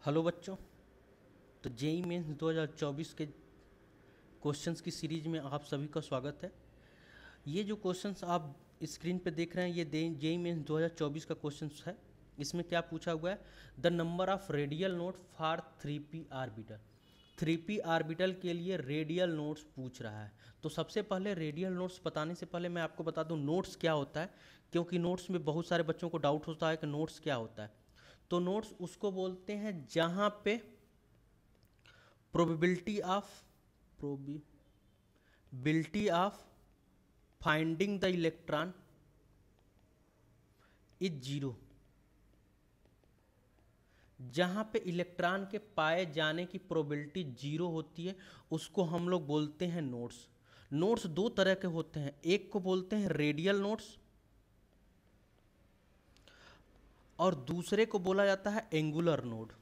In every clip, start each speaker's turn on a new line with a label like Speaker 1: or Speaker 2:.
Speaker 1: Hello बच्चों। तो JEE mains 2024 के क्वेश्चंस की सीरीज में आप सभी का स्वागत है। ये जो क्वेश्चंस आप स्क्रीन पे देख रहे हैं ये जेई मेंस 2024 का क्वेश्चंस है। इसमें क्या पूछा हुआ है, the number of radial note for 3p orbital. 3p orbital के लिए रेडियल नोट्स पूछ रहा है। तो सबसे पहले रेडियल नोट्स बताने से पहले मैं आपको बता दूं नोट्स क्या होता है, क्योंकि नोट्स में बहुत सारे बच्चों को डाउट होता है कि नोट्स क्या होता है। तो नोट्स उसको बोलते हैं जहां पे probability of finding the electron is zero. जहां पे इलेक्ट्रॉन के पाए जाने की प्रोबेबिलिटी जीरो होती है उसको हम लोग बोलते हैं नोड्स। नोड्स दो तरह के होते हैं, एक को बोलते हैं रेडियल नोड्स और दूसरे को बोला जाता है एंगुलर नोड।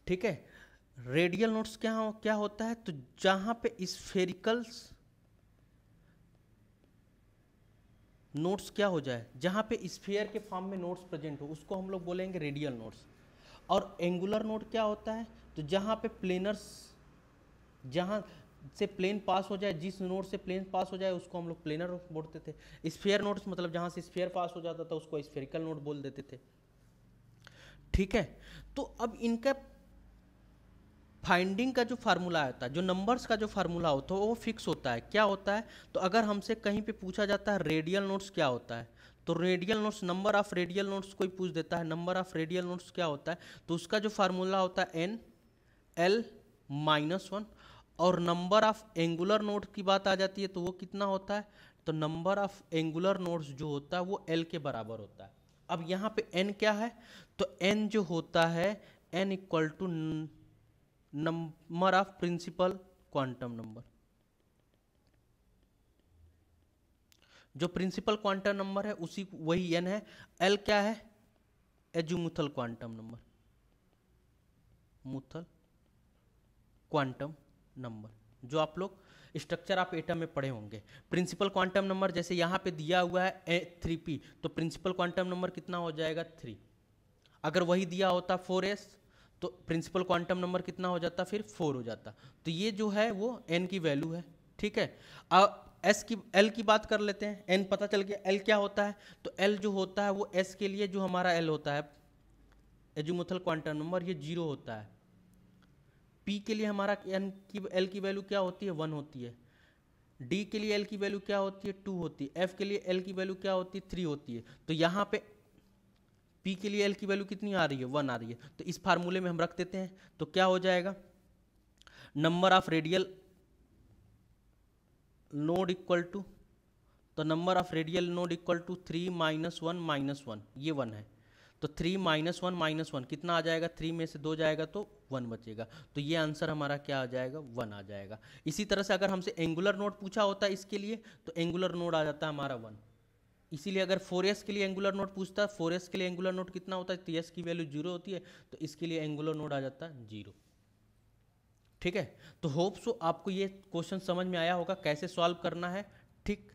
Speaker 1: ठीक है, रेडियल नोड्स क्या होता है, तो जहां पे स्फेरिकल्स नोट्स क्या हो जाए, जहां पे स्फीयर के फॉर्म में नोट्स प्रेजेंट हो उसको हम लोग बोलेंगे रेडियल नोट्स। और एंगुलर नोड क्या होता है, तो जहां पे प्लेनर्स, जहां से प्लेन पास हो जाए, जिस नोड से प्लेन पास हो जाए उसको हम लोग प्लेनर बोलते थे। स्फीयर नोड्स मतलब जहां से स्फीयर पास हो जाता था उसको स्फेरिकल नोड बोल देते थे। ठीक है, तो अब इनका फाइंडिंग का जो फार्मूला आता है, जो नंबर्स का जो फार्मूला होता है वो फिक्स होता है। क्या होता है, तो अगर हमसे कहीं पे पूछा जाता है रेडियल नोट्स क्या होता है, तो radial notes, number of radial notes कोई पूछ देता है नंबर ऑफ रेडियल नोट्स क्या होता है, तो उसका जो फार्मूला होता है एन एल -1। और नंबर ऑफ एंगुलर नोट की बात आ जाती है तो वो कितना होता है, तो नंबर ऑफ एंगुलर नोट्स जो होता है वो एल के बराबर होता है। अब यहाँ पे एन क्या है, तो एन जो होता है N equal to number of principal quantum number. जो प्रिंसिपल क्वांटम नंबर है उसी वही एन है। एल क्या है, एजुमुथल क्वांटम नंबर, मुथल क्वांटम नंबर, जो आप लोग स्ट्रक्चर ऑफ एटम में पढ़े होंगे। प्रिंसिपल क्वांटम नंबर जैसे यहाँ पे दिया हुआ है 3p, तो प्रिंसिपल क्वांटम नंबर कितना हो जाएगा 3। अगर वही दिया होता 4s तो प्रिंसिपल क्वांटम नंबर कितना हो जाता, फिर 4 हो जाता। तो ये जो है वो n की वैल्यू है। ठीक है, एल की बात कर लेते हैं। n पता चल गया, एल क्या होता है, तो एल जो होता है वो s के लिए जो हमारा एल होता है एजुमुथल क्वांटम नंबर ये 0 होता है। p के लिए हमारा एल की वैल्यू क्या होती है 1 होती है। d के लिए एल की वैल्यू क्या होती है 2 होती है। f के लिए एल की वैल्यू क्या होती है 3 होती है। तो यहाँ पे P के लिए L की वैल्यू कितनी आ रही है 1 आ रही है। तो इस फार्मूले में हम रख देते हैं, तो क्या हो जाएगा, number of radial node equal to, तो number of radial node equal to 3 -1 -1, ये 1 है। तो 3 -1 -1 कितना आ जाएगा, 3 में से 2 जाएगा तो 1 बचेगा। तो ये आंसर हमारा क्या आ जाएगा 1 आ जाएगा। इसी तरह से अगर हमसे एंगुलर नोड पूछा होता है इसके लिए, तो एंगुलर नोड आ जाता है हमारा 1। इसीलिए अगर 4s के लिए एंगुलर नोड पूछता है, 4s के लिए एंगुलर नोड कितना होता है, तो s की वैल्यू 0 होती है, तो इसके लिए एंगुलर नोड आ जाता है 0। ठीक है, तो होप सो आपको ये क्वेश्चन समझ में आया होगा कैसे सॉल्व करना है। ठीक,